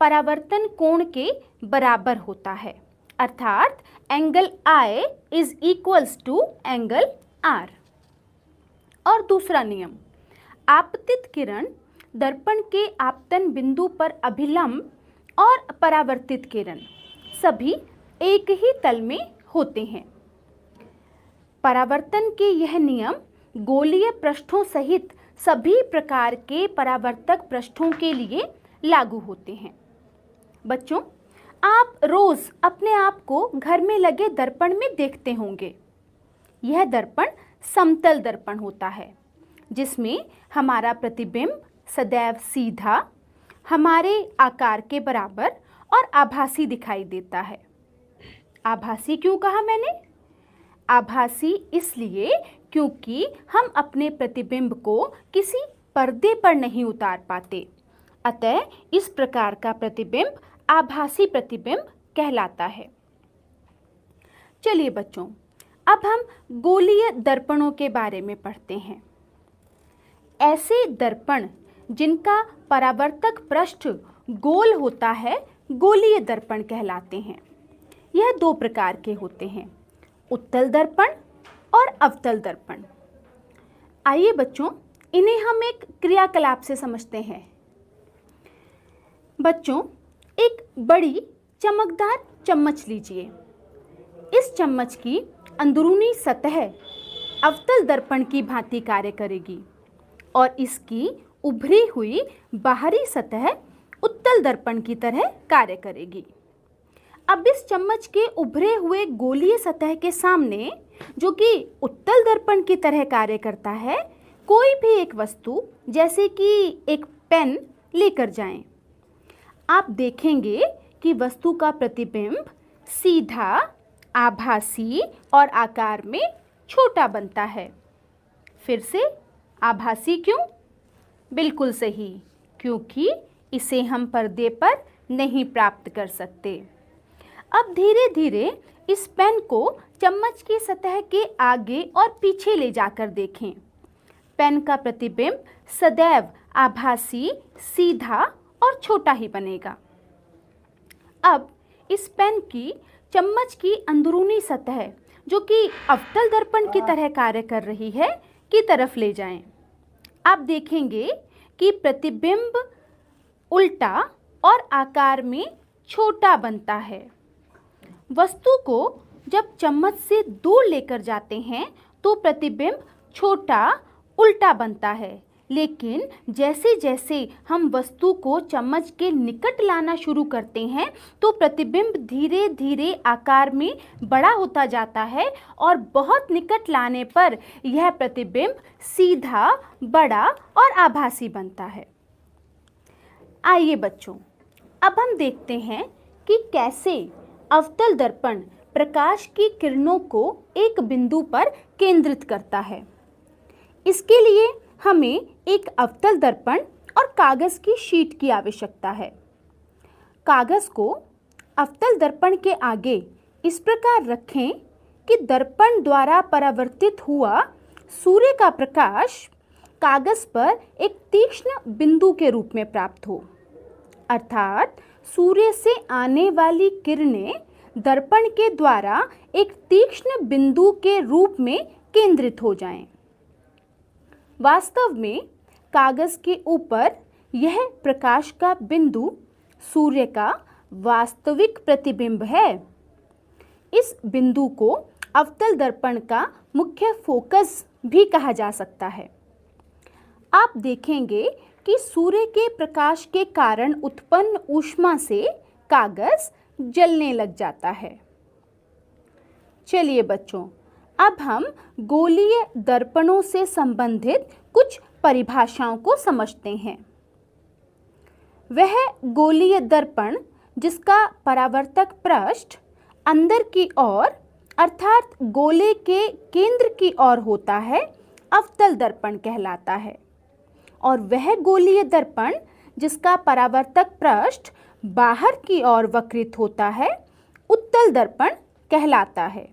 परावर्तन कोण के बराबर होता है, अर्थात angle I is equals to angle R। और दूसरा नियम, आपतित किरण दर्पण के आपतन बिंदु पर अभिलंब और परावर्तित किरण सभी एक ही तल में होते हैं। परावर्तन के यह नियम गोलीय पृष्ठों सहित सभी प्रकार के परावर्तक पृष्ठों के लिए लागू होते हैं। बच्चों, आप रोज अपने आप को घर में लगे दर्पण में देखते होंगे। यह दर्पण समतल दर्पण होता है, जिसमें हमारा प्रतिबिंब सदैव सीधा, हमारे आकार के बराबर और आभासी दिखाई देता है। आभासी क्यों कहा मैंने? आभासी इसलिए क्योंकि हम अपने प्रतिबिंब को किसी पर्दे पर नहीं उतार पाते, अतः इस प्रकार का प्रतिबिंब आभासी प्रतिबिंब कहलाता है। चलिए बच्चों, अब हम गोलीय दर्पणों के बारे में पढ़ते हैं। ऐसे दर्पण जिनका परावर्तक पृष्ठ गोल होता है गोलीय दर्पण कहलाते हैं। यह दो प्रकार के होते हैं, उत्तल दर्पण और अवतल दर्पण। आइए बच्चों, इन्हें हम एक क्रियाकलाप से समझते हैं। बच्चों, एक बड़ी चमकदार चम्मच लीजिए। इस चम्मच की अंदरूनी सतह अवतल दर्पण की भांति कार्य करेगी और इसकी उभरी हुई बाहरी सतह उत्तल दर्पण की तरह कार्य करेगी। अब इस चम्मच के उभरे हुए गोलीय सतह के सामने, जो कि उत्तल दर्पण की तरह कार्य करता है, कोई भी एक वस्तु जैसे कि एक पेन लेकर जाएं। आप देखेंगे कि वस्तु का प्रतिबिंब सीधा, आभासी और आकार में छोटा बनता है। फिर से आभासी क्यों? बिल्कुल सही, क्योंकि इसे हम पर्दे पर नहीं प्राप्त कर सकते। अब धीरे धीरे इस पेन को चम्मच की सतह के आगे और पीछे ले जाकर देखें। पेन का प्रतिबिंब सदैव आभासी, सीधा और छोटा ही बनेगा। अब इस पेन की चम्मच की अंदरूनी सतह, जो कि अवतल दर्पण की तरह कार्य कर रही है, की तरफ ले जाएं। आप देखेंगे कि प्रतिबिंब उल्टा और आकार में छोटा बनता है। वस्तु को जब चम्मच से दूर लेकर जाते हैं तो प्रतिबिंब छोटा उल्टा बनता है, लेकिन जैसे जैसे हम वस्तु को चम्मच के निकट लाना शुरू करते हैं तो प्रतिबिंब धीरे धीरे आकार में बड़ा होता जाता है और बहुत निकट लाने पर यह प्रतिबिंब सीधा, बड़ा और आभासी बनता है। आइए बच्चों, अब हम देखते हैं कि कैसे अवतल दर्पण प्रकाश की किरणों को एक बिंदु पर केंद्रित करता है। इसके लिए हमें एक अवतल दर्पण और कागज़ की शीट की आवश्यकता है। कागज़ को अवतल दर्पण के आगे इस प्रकार रखें कि दर्पण द्वारा परावर्तित हुआ सूर्य का प्रकाश कागज़ पर एक तीक्ष्ण बिंदु के रूप में प्राप्त हो, अर्थात सूर्य से आने वाली किरणें दर्पण के द्वारा एक तीक्ष्ण बिंदु के रूप में केंद्रित हो जाएं। वास्तव में कागज के ऊपर यह प्रकाश का बिंदु सूर्य का वास्तविक प्रतिबिंब है। इस बिंदु को अवतल दर्पण का मुख्य फोकस भी कहा जा सकता है। आप देखेंगे कि सूर्य के प्रकाश के कारण उत्पन्न ऊष्मा से कागज जलने लग जाता है। चलिए बच्चों, अब हम गोलीय दर्पणों से संबंधित कुछ परिभाषाओं को समझते हैं। वह गोलीय दर्पण जिसका परावर्तक पृष्ठ अंदर की ओर अर्थात गोले के केंद्र की ओर होता है, अवतल दर्पण कहलाता है। और वह गोलीय दर्पण जिसका परावर्तक पृष्ठ बाहर की ओर वक्रित होता है, उत्तल दर्पण कहलाता है।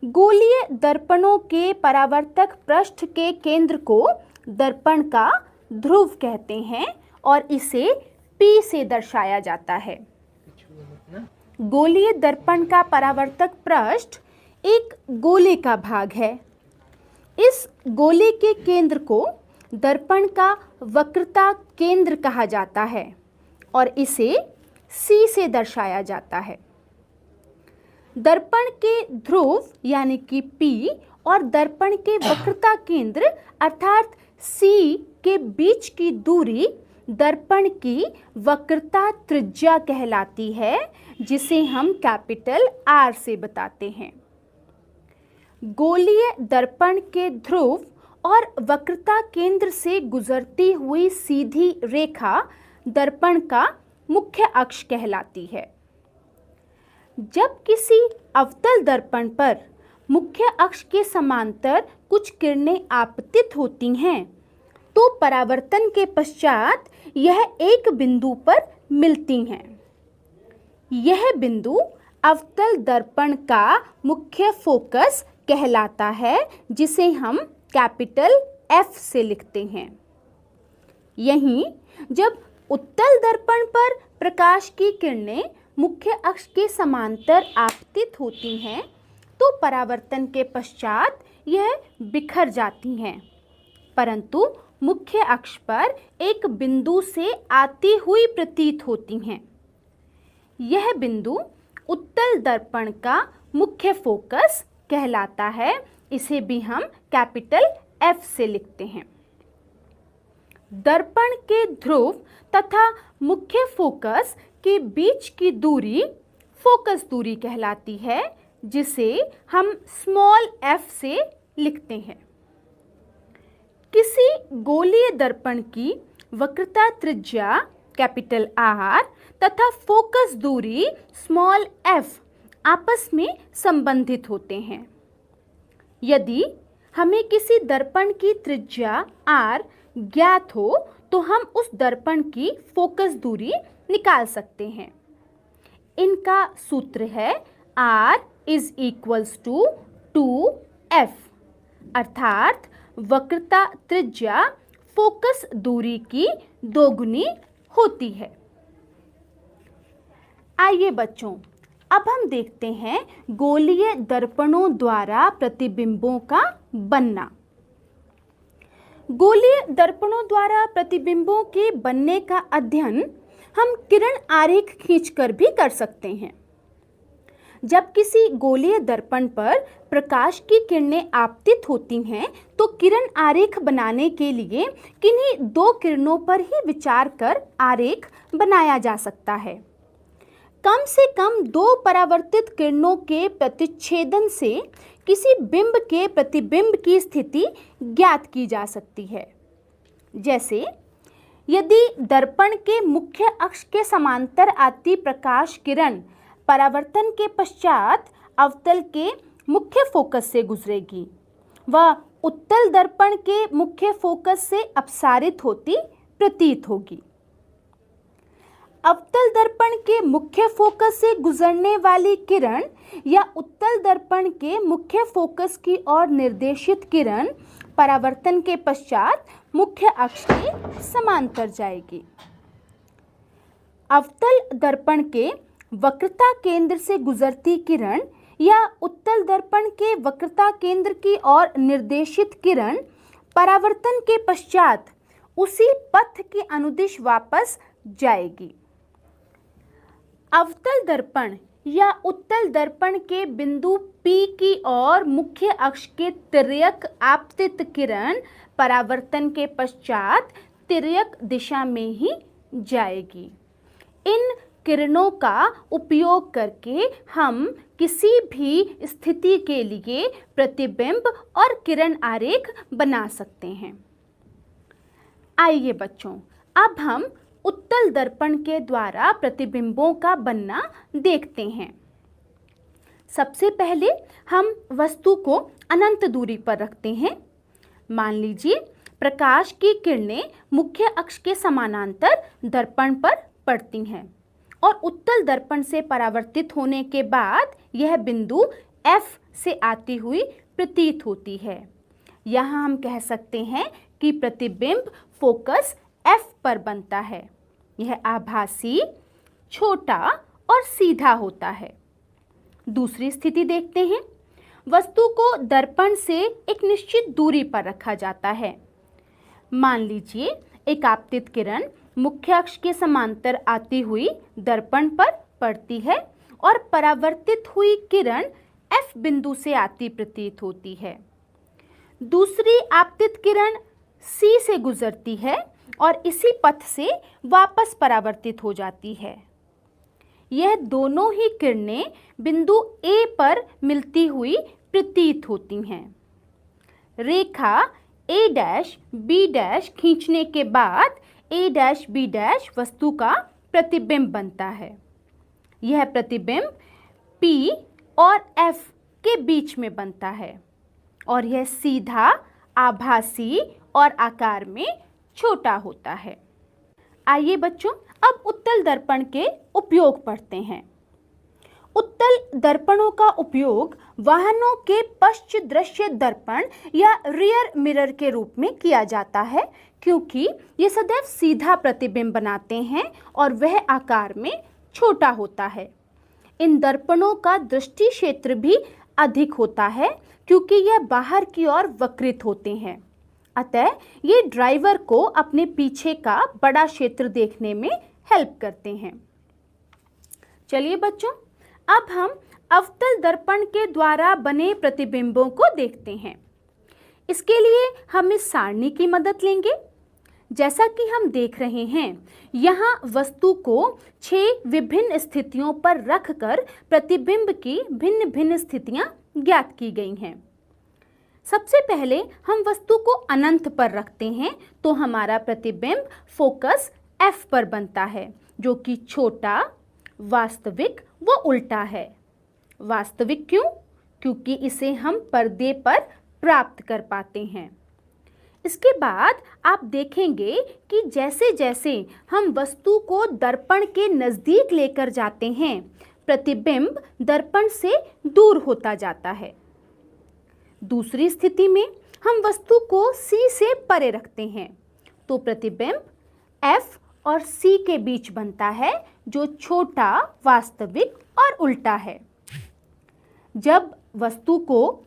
गोलीय दर्पणों के परावर्तक पृष्ठ के केंद्र को दर्पण का ध्रुव कहते हैं और इसे P से दर्शाया जाता है। गोलीय दर्पण का परावर्तक पृष्ठ एक गोले का भाग है। इस गोले के केंद्र को दर्पण का वक्रता केंद्र कहा जाता है और इसे C से दर्शाया जाता है। दर्पण के ध्रुव यानी कि P और दर्पण के वक्रता केंद्र अर्थात C के बीच की दूरी दर्पण की वक्रता त्रिज्या कहलाती है, जिसे हम कैपिटल R से बताते हैं। गोलीय दर्पण के ध्रुव और वक्रता केंद्र से गुजरती हुई सीधी रेखा दर्पण का मुख्य अक्ष कहलाती है। जब किसी अवतल दर्पण पर मुख्य अक्ष के समांतर कुछ किरणें आपतित होती हैं, तो परावर्तन के पश्चात यह एक बिंदु पर मिलती हैं। यह बिंदु अवतल दर्पण का मुख्य फोकस कहलाता है, जिसे हम कैपिटल F से लिखते हैं। यहीं जब उत्तल दर्पण पर प्रकाश की किरणें मुख्य अक्ष के समांतर आपतित होती हैं, तो परावर्तन के पश्चात यह बिखर जाती हैं, परंतु मुख्य अक्ष पर एक बिंदु से आती हुई प्रतीत होती हैं। यह बिंदु उत्तल दर्पण का मुख्य फोकस कहलाता है। इसे भी हम कैपिटल F से लिखते हैं। दर्पण के ध्रुव तथा मुख्य फोकस के बीच की दूरी फोकस दूरी कहलाती है, जिसे हम स्मॉल f से लिखते हैं। किसी गोलीय दर्पण की वक्रता त्रिज्या कैपिटल R तथा फोकस दूरी स्मॉल f आपस में संबंधित होते हैं। यदि हमें किसी दर्पण की त्रिज्या R ज्ञात हो, तो हम उस दर्पण की फोकस दूरी निकाल सकते हैं। इनका सूत्र है R is equals to 2f, अर्थात वक्रता त्रिज्या फोकस दूरी की दोगुनी होती है। आइए बच्चों, अब हम देखते हैं गोलीय दर्पणों द्वारा प्रतिबिंबों का बनना। गोलीय दर्पणों द्वारा प्रतिबिंबों के बनने का अध्ययन हम किरण आरेख खींचकर भी कर सकते हैं। जब किसी गोलीय दर्पण पर प्रकाश की किरणें आपतित होती हैं, तो किरण आरेख बनाने के लिए किन्हीं दो किरणों पर ही विचार कर आरेख बनाया जा सकता है। कम से कम दो परावर्तित किरणों के प्रतिच्छेदन से किसी बिंब के प्रतिबिंब की स्थिति ज्ञात की जा सकती है। जैसे यदि दर्पण के मुख्य अक्ष के समांतर आती प्रकाश किरण परावर्तन के पश्चात अवतल के मुख्य फोकस से गुजरेगी, वह उत्तल दर्पण के मुख्य फोकस से अपसारित होती प्रतीत होगी। अवतल दर्पण के मुख्य फोकस से गुजरने वाली किरण या उत्तल दर्पण के मुख्य फोकस की ओर निर्देशित किरण परावर्तन के पश्चात मुख्य अक्ष के समांतर जाएगी। अवतल दर्पण के वक्रता केंद्र से गुजरती किरण या उत्तल दर्पण के वक्रता केंद्र की ओर निर्देशित किरण परावर्तन के पश्चात उसी पथ के अनुदिश वापस जाएगी। अवतल दर्पण या उत्तल दर्पण के बिंदु P की ओर मुख्य अक्ष के तिर्यक आपतित किरण परावर्तन के पश्चात तिर्यक दिशा में ही जाएगी। इन किरणों का उपयोग करके हम किसी भी स्थिति के लिए प्रतिबिंब और किरण आरेख बना सकते हैं। आइए बच्चों, अब हम उत्तल दर्पण के द्वारा प्रतिबिंबों का बनना देखते हैं। सबसे पहले हम वस्तु को अनंत दूरी पर रखते हैं। मान लीजिए प्रकाश की किरणें मुख्य अक्ष के समानांतर दर्पण पर पड़ती हैं और उत्तल दर्पण से परावर्तित होने के बाद यह बिंदु F से आती हुई प्रतीत होती है। यहाँ हम कह सकते हैं कि प्रतिबिंब फोकस F पर बनता है। यह आभासी, छोटा और सीधा होता है। दूसरी स्थिति देखते हैं। वस्तु को दर्पण से एक निश्चित दूरी पर रखा जाता है। मान लीजिए एक आपतित किरण मुख्य अक्ष के समांतर आती हुई दर्पण पर पड़ती है और परावर्तित हुई किरण F बिंदु से आती प्रतीत होती है। दूसरी आपतित किरण C से गुजरती है और इसी पथ से वापस परावर्तित हो जाती है। यह दोनों ही किरणें बिंदु A पर मिलती हुई प्रतीत होती हैं। रेखा A' B' खींचने के बाद A' B' वस्तु का प्रतिबिंब बनता है। यह प्रतिबिंब P और F के बीच में बनता है और यह सीधा, आभासी और आकार में छोटा होता है। आइए बच्चों, अब उत्तल दर्पण के उपयोग पढ़ते हैं। उत्तल दर्पणों का उपयोग वाहनों के पश्च दृश्य दर्पण या रियर मिरर के रूप में किया जाता है, क्योंकि ये सदैव सीधा प्रतिबिंब बनाते हैं और वह आकार में छोटा होता है। इन दर्पणों का दृष्टि क्षेत्र भी अधिक होता है, क्योंकि यह बाहर की ओर वक्रित होते हैं। अतः ये ड्राइवर को अपने पीछे का बड़ा क्षेत्र देखने में हेल्प करते हैं। चलिए बच्चों, अब हम अवतल दर्पण के द्वारा बने प्रतिबिंबों को देखते हैं। इसके लिए हम इस सारणी की मदद लेंगे। जैसा कि हम देख रहे हैं, यहाँ वस्तु को 6 विभिन्न स्थितियों पर रखकर प्रतिबिंब की भिन्न भिन्न स्थितियां ज्ञात की गई हैं। सबसे पहले हम वस्तु को अनंत पर रखते हैं तो हमारा प्रतिबिंब फोकस F पर बनता है, जो कि छोटा, वास्तविक व उल्टा है। वास्तविक क्यों? क्योंकि इसे हम पर्दे पर प्राप्त कर पाते हैं। इसके बाद आप देखेंगे कि जैसे जैसे हम वस्तु को दर्पण के नज़दीक लेकर जाते हैं, प्रतिबिंब दर्पण से दूर होता जाता है। दूसरी स्थिति में हम वस्तु को C से परे रखते हैं तो प्रतिबिंब F और C के बीच बनता है, जो छोटा, वास्तविक और उल्टा है। जब वस्तु को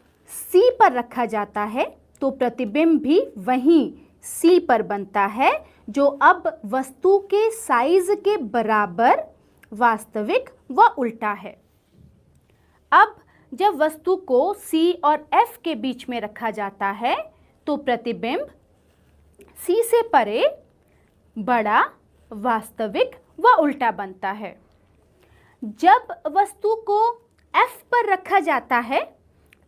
C पर रखा जाता है तो प्रतिबिंब भी वहीं C पर बनता है, जो अब वस्तु के साइज के बराबर, वास्तविक व उल्टा है। अब जब वस्तु को C और F के बीच में रखा जाता है तो प्रतिबिंब C से परे, बड़ा, वास्तविक व उल्टा बनता है। जब वस्तु को F पर रखा जाता है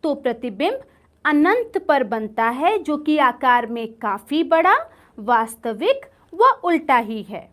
तो प्रतिबिंब अनंत पर बनता है, जो कि आकार में काफी बड़ा, वास्तविक व उल्टा ही है।